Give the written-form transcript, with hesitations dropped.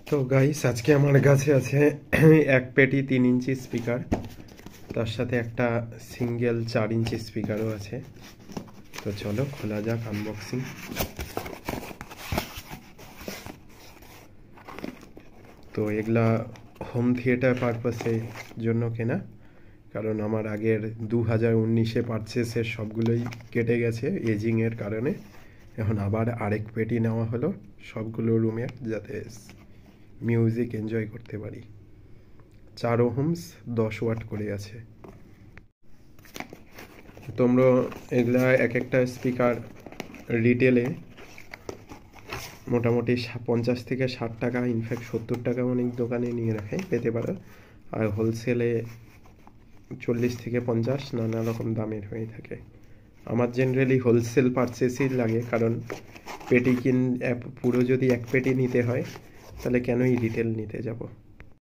তো গাইস, আজকে আমার কাছে আছে এক পেটি 3 ইঞ্চি স্পিকার, তার সাথে একটা সিঙ্গেল 4 ইঞ্চি স্পিকারও আছে। তো চলো খোলা যাক, আনবক্সিং। তো এগুলা হোম থিয়েটার পারপাসের জন্য কেনা, কারণ আমার আগের 2019-এ পারচেসের সবগুলোই কেটে গেছে এজিংয়ের কারণে। এখন আবার আরেক পেটি নেওয়া হলো সবগুলো রুমের, যাতে মিউজিক এনজয় করতে পারি। 4 ওহমস 10 ওয়াট করে আছে। তোমরা এগুলা এক একটা স্পিকার রিটেলে মোটামুটি 50 থেকে 60 টাকা, ইনফ্যাক্ট 70 টাকা অনেক দোকানে নিয়ে রাখে, পেতে পারো। আর হোলসেলে 40 থেকে 50 নানা রকম দামের হয়ে থাকে। আমার জেনারেলি হোলসেল পারচেসই লাগে, কারণ পেটি পুরো যদি এক পেটি নিতে হয় তাহলে কেনই রিটেল নিতে যাব।